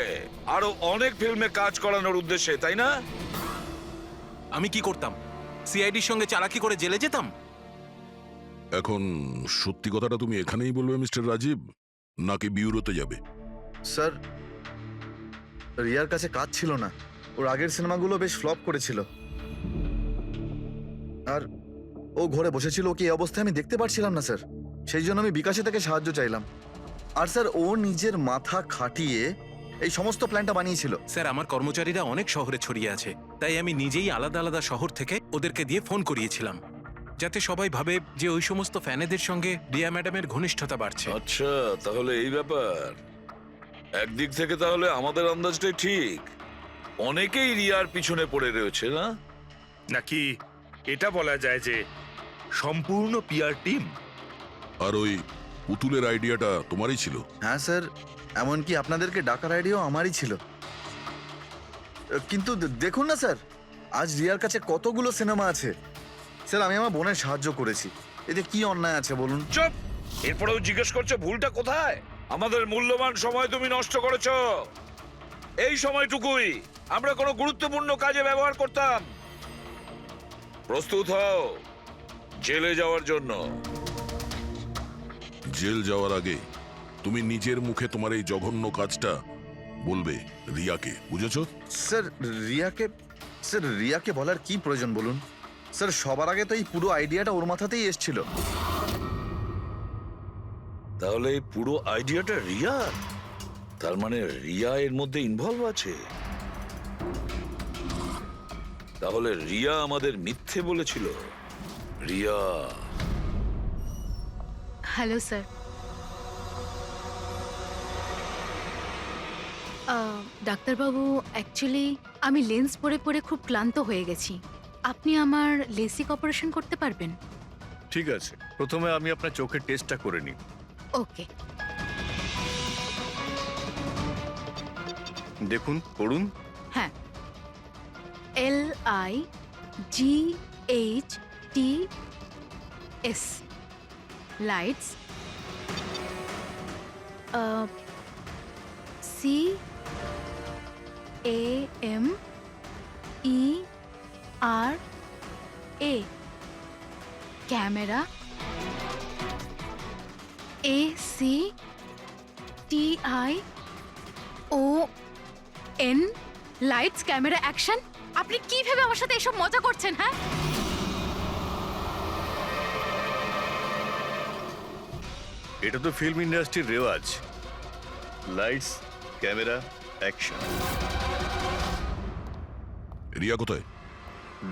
আরো অনেক ফিল্মে কাজ করানোর উদ্দেশ্যে, তাই না? আমি কি করতাম? সিআইডির সঙ্গে চালাকি করে জেলে যেতাম? এখন সত্যি কথাটা তুমি এখানেই বলবে মিস্টার রাজীব, নাকি বিউরোতে যাবে? স্যার, রিয়ার কাছে কাজ ছিল না। ওর আগের সিনেমাগুলো বেশ ফ্লপ করেছিল, আর ও ঘরে বসেছিল। ওকে এই অবস্থায় আমি দেখতে পারছিলাম না স্যার, সেই জন্য আমি বিকাশে থেকে সাহায্য চাইলাম। আর স্যার, ও নিজের মাথা খাটিয়ে এই সমস্ত প্ল্যানটা বানিয়েছিল। স্যার, আমার কর্মচারীরা অনেক শহরে ছড়িয়ে আছে, তাই আমি নিজেই আলাদা আলাদা শহর থেকে ওদেরকে দিয়ে ফোন করিয়েছিলাম, যাতে সবাই ভাবে যে ওই সমস্ত ফ্যানেদের সঙ্গে রিয়া ম্যাডামের ঘনিষ্ঠতা বাড়ছে। আচ্ছা, তাহলে এই ব্যাপার। একদিক থেকে তাহলে আমাদের আন্দাজটাই ঠিক, অনেকেই রিয়ার পিছনে পড়ে রয়েছে, না? নাকি এটা বলা যায় যে সম্পূর্ণ পিআর টিম? আর ওই পুতুলের আইডিয়াটা তোমারই ছিল? হ্যাঁ স্যার, এমনকি আপনাদেরকে ডাকার আইডিয়াও আমারই ছিল। কিন্তু দেখুন না স্যার, আজ রিয়ার কাছে কতগুলো সিনেমা আছে। স্যার, আমি আমার বোনের সাহায্য করেছি, এতে কি অন্যায় আছে বলুন? চুপ! এরপরেও জিজ্ঞেস করছো ভুলটা কোথায়? আমাদের মূল্যবান সময় তুমি নষ্ট করেছো। এই সময়টুকুই আমরা কোনো গুরুত্বপূর্ণ কাজে ব্যবহার করতাম। প্রস্তুত হও জেলে যাওয়ার জন্য। জেল যাওয়ার আগে তুমি নিজের মুখে তোমার এই জঘন্য কাজটা বলবে রিয়াকে, বুঝেছো? স্যার, রিয়াকে বলার কি প্রয়োজন বলুন? স্যার, সবার আগে তো এই পুরো আইডিয়াটা ওর মাথাতেই এসেছিল। তাহলে এই পুরো আইডিয়াটা রিয়া? তার মানে রিয়া এর মধ্যে ইনভলভ আছে। তাহলে রিয়া আমাদের মিথ্যে বলেছিল। রিয়া। Hello sir. ডাক্তারবাবু, অ্যাকচুয়ালি আমি লেন্স পরে পরে খুব ক্লান্ত হয়ে গেছি। আপনি আমার লেসিক অপারেশন করতে পারবেন? ঠিক আছে, প্রথমে আমি আপনার চোখের টেস্টটা করে নিই। ওকে। দেখুন, পড়ুন। হ্যাঁ, LIGHTS, lights. CAMERA, camera. ACTION, lights, camera, action. আপনি কি ভেবে আমার সাথে এসব মজা করছেন? হ্যাঁ, এটা তো ফিল্ম ইন্ডাস্ট্রির রেওয়াজ, লাইটস, ক্যামেরা, অ্যাকশন। রিয়া কোথায়?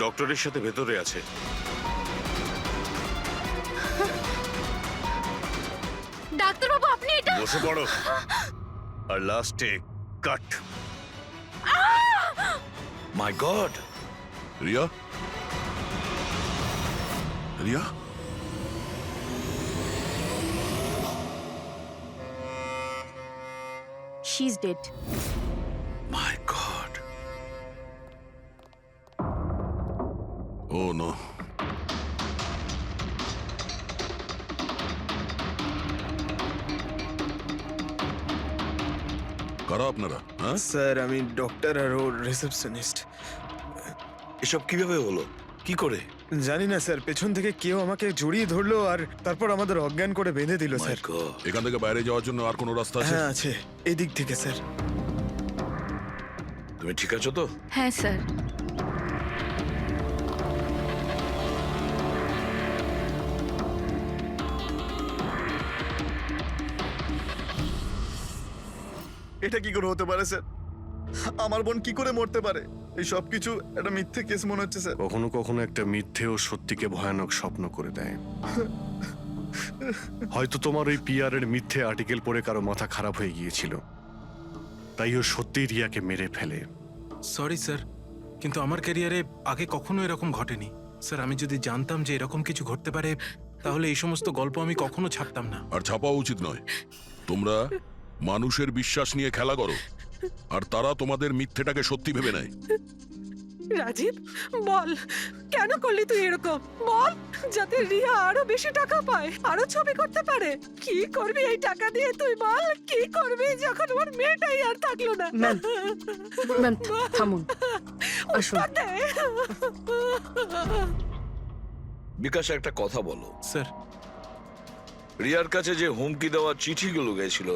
ডক্টরের সাথে ভেতরে আছে। ডাক্তারবাবু, আপনি এটা বসে পড়ো, আর লাস্টে cut. My god! Riya? Riya? She is dead. My god! Oh no. কারা আপনারা? হ্যাঁ, স্যার আমি ডক্টর আর ওর রিসেপশনিস্ট। এসব কিভাবে হলো? কি করে? জানি না স্যার, পেছন থেকে কেউ আমাকে জড়িয়ে ধরলো আর তারপর আমাদের অজ্ঞান করে বেঁধে দিল My স্যার। God! এখান থেকে বাইরে যাওয়ার জন্য আর কোনো রাস্তা আছে? হ্যাঁ আছে, এদিক থেকে স্যার। তুমি ঠিক আছো তো? হ্যাঁ স্যার। এটা কি করে হতে পারে স্যার? আমার বোন কি করে মরতে পারে? এই সব কিছু একটা মিথ্যে কেস মনে হচ্ছে স্যার। কখনো কখনো একটা মিথ্যেও সত্যিকে ভয়ানক স্বপ্ন করে দেয়। হয়তো তোমার ওই পিআর এর মিথ্যে আর্টিকেল পড়ে কারো মাথা খারাপ হয়ে গিয়েছিল, তাই ও সত্যিই রিয়াকে মেরে ফেলে। সরি স্যার, কিন্তু আমার ক্যারিয়ারে আগে কখনো এরকম ঘটেনি। স্যার, আমি যদি জানতাম যে এরকম কিছু ঘটতে পারে তাহলে এই সমস্ত গল্প আমি কখনো ছাপতাম না। আর ছাপাও উচিত নয়। তোমরা মানুষের বিশ্বাস নিয়ে খেলা করো, আর তারা তোমাদের মিথ্যেটাকে সত্যি ভেবে নেয়। রাজীব বল, কেন করলি তুই এরকম? বল, যাতে রিয়া আরো বেশি টাকা পায়, আরো ছবি করতে পারে। কি করবি এই টাকা দিয়ে তুই বল? কি করবি যখন ওর মেয়েটাই আর থাকলো না? ম্যাম, ম্যাম থামুন, আসুন। উত্তর দে। বিকাশ, একটা কথা বলো। স্যার, রিয়ার কাছে যে হুমকি দেওয়া চিঠিগুলো গেছিল,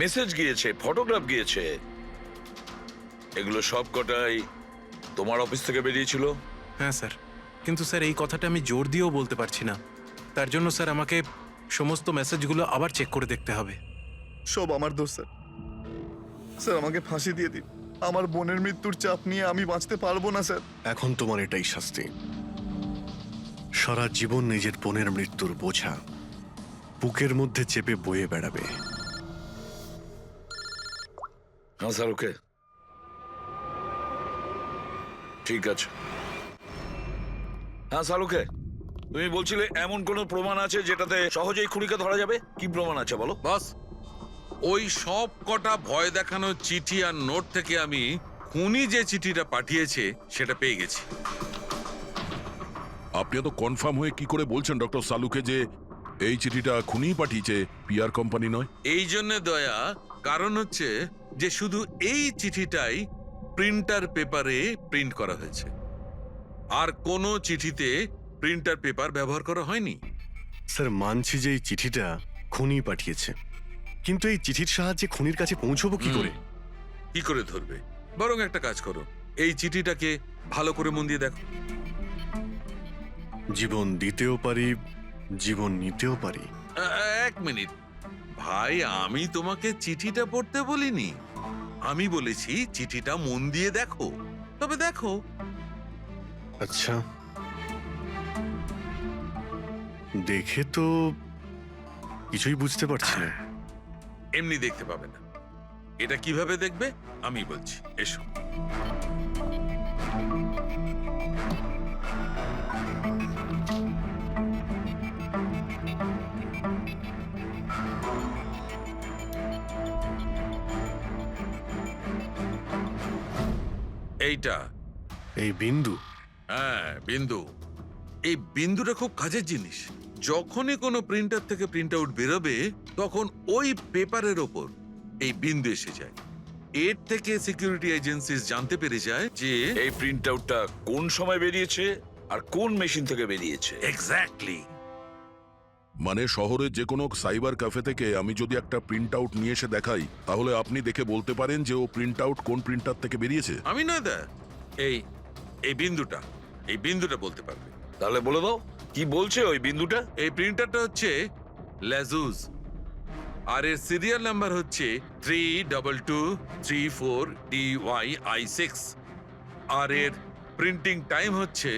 মেসেজ গিয়েছে, ফটোগ্রাফ গিয়েছে, এগুলো সব কটাই তোমার অফিস থেকে বেরিয়েছিল? হ্যাঁ স্যার, কিন্তু স্যার এই কথাটা আমি জোর দিয়েও বলতে পারছি না। তার জন্য স্যার আমাকে সমস্ত মেসেজগুলো আবার চেক করে দেখতে হবে। সব আমার দোষ স্যার। স্যার আমাকে ফাঁসি দিয়ে দিন। আমার বোনের মৃত্যুর চাপ নিয়ে আমি বাঁচতে পারবো না স্যার। এখন তোমার এটাই শাস্তি। সারা জীবন নিজের বোনের মৃত্যুর বোঝা বুকের মধ্যে চেপে বয়ে বেড়াবে। হ্যাঁ স্যার, ওকে, ঠিক আছে। হ্যাঁ স্যার, ওকে। তুমি বলছিলে এমন কোনো প্রমাণ আছে যেটাতে সহজেই খুনিকে ধরা যাবে? কি প্রমাণ আছে বলো? বস, ওই সব কটা ভয় দেখানো চিঠি আর নোট থেকে আমি খুনি যে চিঠিটা পাঠিয়েছে সেটা পেয়ে গেছি। আপনি তো কনফার্ম হয়ে কি করে বলছেন ডক্টর সালুকে যে এই চিঠিটা খুনিই পাঠিয়েছে, পিআর কোম্পানি নয়? এই জন্য দয়া, কারণ হচ্ছে যে শুধু এই চিঠিটাই প্রিন্টার পেপারে প্রিন্ট করা হয়েছে, আর কোনো চিঠিতে প্রিন্টার পেপার ব্যবহার করা হয়নি। স্যার মানছি যে এই চিঠিটা খুনি পাঠিয়েছে, কিন্তু এই চিঠির সাহায্যে খুনির কাছে পৌঁছবো কি করে? কি করে ধরবে? বরং একটা কাজ করো, এই চিঠিটাকে ভালো করে মন দিয়ে দেখো। জীবন দিতেও পারি, জীবন নিতেও পারি। এক মিনিট ভাই, আমি তোমাকে চিঠিটা পড়তে বলিনি, আমি বলেছি চিঠিটা মন দিয়ে দেখো। তবে দেখো। আচ্ছা, দেখে তো কিছুই বুঝতে পারছি না। এমনি দেখতে পাবে না, এটা কিভাবে দেখবে আমি বলছি, এসো। এইটা এই বিন্দু? হ্যাঁ, বিন্দু। এই বিন্দুটা খুব কাজের জিনিস। যখনই কোনো প্রিন্টার থেকে প্রিন্ট আউট বেরোবে তখন ওই পেপারের ওপর এই বিন্দু এসে যায়। এর থেকে সিকিউরিটি এজেন্সিস জানতে পেরে যায় যে এই প্রিন্ট আউটটা কোন সময় বেরিয়েছে আর কোন মেশিন থেকে বেরিয়েছে। এক্স্যাক্টলি। মানে শহরের যে কোনো সাইবার ক্যাফে থেকে আমি যদি একটা প্রিন্ট আউট নিয়ে এসে দেখাই, তাহলে আপনি দেখে বলতে পারেন যে ও প্রিন্ট আউট কোন প্রিন্টার থেকে বেরিয়েছে? আমি নয় দা, এই এই বিন্দুটা বলতে পারবে। তাহলে বলে দাও, কি বলছে ওই বিন্দুটা? এই প্রিন্টারটা হচ্ছে লেজুস, আর এর সিরিয়াল নাম্বার হচ্ছে 32234DYI6, আর এর প্রিন্টিং টাইম হচ্ছে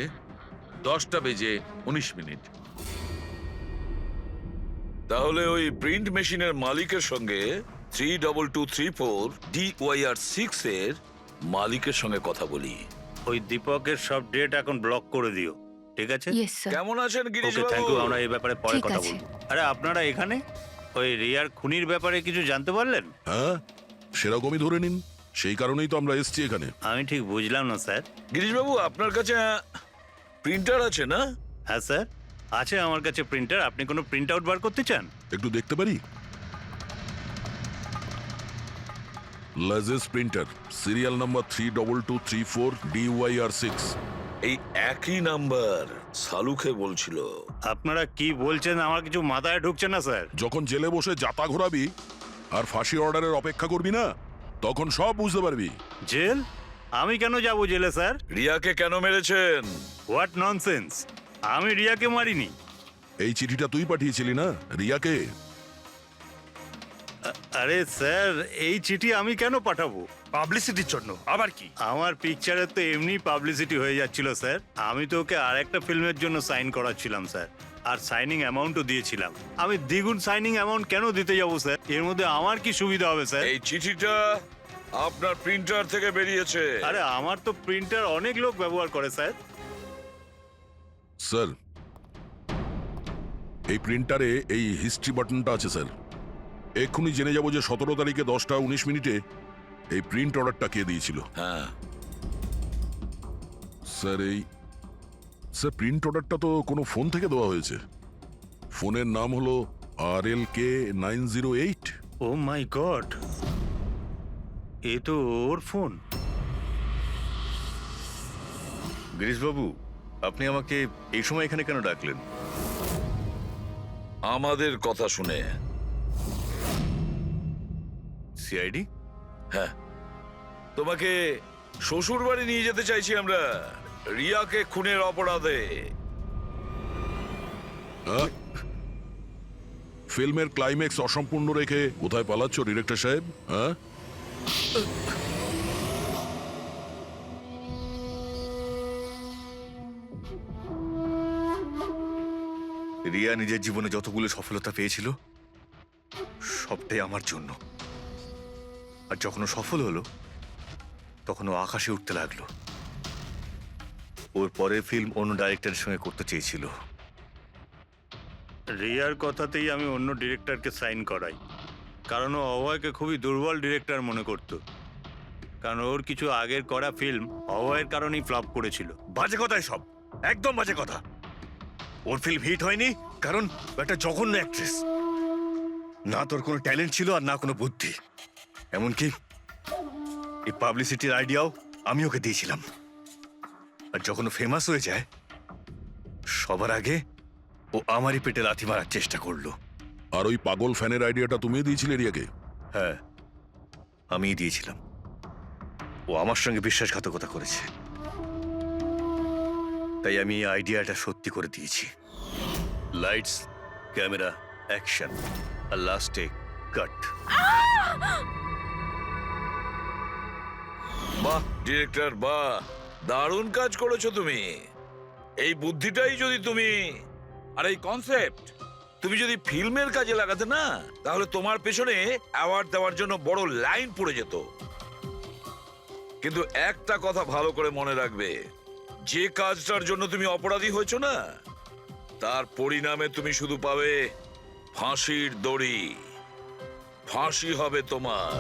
10:19। তাহলে ওই প্রিন্ট মেশিনের মালিকের সঙ্গে 32234DYR6 এর মালিকের সঙ্গে কথা বলি। ওই দীপকের সব ডেট এখন ব্লক করে দিও, ঠিক আছে? Yes sir. কেমন আছেন গিরিশ ওকে, থ্যাংক বাবু? ইউ। আমরা এই ব্যাপারে পরে ঠিক কথা আছে। বলবো। আরে আপনারা এখানে ওই রিয়ার খুনির ব্যাপারে কিছু জানতে পারলেন? হ্যাঁ, সেরকমই ধরে নিন। সেই কারণেই তো আমরা এসছি এখানে। আমি ঠিক বুঝলাম না স্যার। গিরিশ বাবু, আপনার কাছে প্রিন্টার আছে না? হ্যাঁ স্যার, আছে আমার কাছে প্রিন্টার। আপনি কোনো প্রিন্ট আউট বার করতে চান? একটু দেখতে পারি? লাজেস প্রিন্টার, সিরিয়াল নাম্বার 32234 DYR6। এই একই নাম্বার সালুকে বলছিল। আপনারা কি বলছেন আমার কিছু মাথায় ঢুকছে না স্যার। যখন জেলে বসে জাতা ঘোরাবি আর ফাঁসি অর্ডারের অপেক্ষা করবি না, তখন সব বুঝতে পারবি। জেল? আমি কেন যাব জেলে স্যার? রিয়াকে কেন মেরেছেন? What nonsense! আমি রিয়াকে মারিনি। এই চিঠিটা তুই পাঠিয়েছিলি না রিয়াকে? আরে স্যার, এই চিঠি আমি কেন পাঠাবো? পাবলিসিটির জন্য আবার কি? আমার পিকচারের তো এমনি পাবলিসিটি হয়ে যাচ্ছিল স্যার। আমি তো ওকে আর একটা ফিল্মের জন্য সাইন করাচ্ছিলাম স্যার, আর সাইনিং অ্যামাউন্টও দিয়েছিলাম। আমি দ্বিগুণ সাইনিং অ্যামাউন্ট কেন দিতে যাবো স্যার? এর মধ্যে আমার কি সুবিধা হবে স্যার? এই চিঠিটা আপনার প্রিন্টার থেকে বেরিয়েছে। আরে আমার তো প্রিন্টার অনেক লোক ব্যবহার করে স্যার। স্যার, এই প্রিন্টারে এই হিস্ট্রি বাটনটা আছে স্যার। এক্ষুনি জেনে যাব যে 17 তারিখে 10:19 এই প্রিন্ট অর্ডারটা কে দিয়েছিল। হ্যাঁ স্যার প্রিন্ট অর্ডারটা তো কোনো ফোন থেকে দেওয়া হয়েছে। ফোনের নাম হলো RLK 908। ও মাই গড, এ তো ওর ফোন। গিরিশবাবু, আপনি আমাকে এই সময় এখানে কেন ডাকলেন? আমাদের কথা শুনে। সিআইডি? হ্যাঁ, তোমাকে শ্বশুর বাড়ি নিয়ে যেতে চাইছি আমরা, রিয়াকে খুনের অপরাধে। ফিল্মের ক্লাইম্যাক্স অসম্পূর্ণ রেখে কোথায় পালাচ্ছ ডিরেক্টর সাহেব? হ্যাঁ, রিয়া নিজের জীবনে যতগুলো সফলতা পেয়েছিল সবটাই আমার জন্য। আর যখন ও সফল হলো তখন ও আকাশে উঠতে লাগলো। ওর পরের ফিল্ম অন্য ডাইরেক্টরের সঙ্গে করতে চেয়েছিল। রিয়ার কথাতেই আমি অন্য ডিরেক্টরকে সাইন করাই, কারণ ও অভয়কে খুবই দুর্বল ডিরেক্টর মনে করত। কারণ ওর কিছু আগের করা ফিল্ম অভয়ের কারণেই ফ্লপ করেছিল। বাজে কথা সব, একদম বাজে কথা। ওর ফিল্ম হিট হয়নি কারণ ও একটা জঘন্য অ্যাক্ট্রেস। না তোর কোনো ট্যালেন্ট ছিল আর না কোনো বুদ্ধি। এমনকি এই পাবলিসিটির আইডিয়াও আমি ওকে দিয়েছিলাম। আর যখন ও ফেমাস হয়ে যায় সবার আগে ও আমারই পেটে লাথি মারার চেষ্টা করলো। আর ওই পাগল ফ্যানের আইডিয়াটা তুমি দিয়েছিলে রিয়াকে? হ্যাঁ, আমিই দিয়েছিলাম। ও আমার সঙ্গে বিশ্বাসঘাতকতা করেছে, তাই আমি এই আইডিয়াটা সত্যি করে দিয়েছি। লাইটস, ক্যামেরা, অ্যাকশন, আর লাস্টে কাট। বাহ ডিরেক্টর, বাহ, দারুণ কাজ করেছো তুমি। এই বুদ্ধিটাই যদি তুমি আর এই কনসেপ্ট তুমি যদি ফিল্মের কাজে লাগাতে না, তাহলে তোমার পেছনে অ্যাওয়ার্ড দেওয়ার জন্য বড় লাইন পড়ে যেত। কিন্তু একটা কথা ভালো করে মনে রাখবে, যে কাজটার জন্য তুমি অপরাধী হয়েছো না, তার পরিণামে তুমি শুধু পাবে ফাঁসির দড়ি। ফাঁসি হবে তোমার।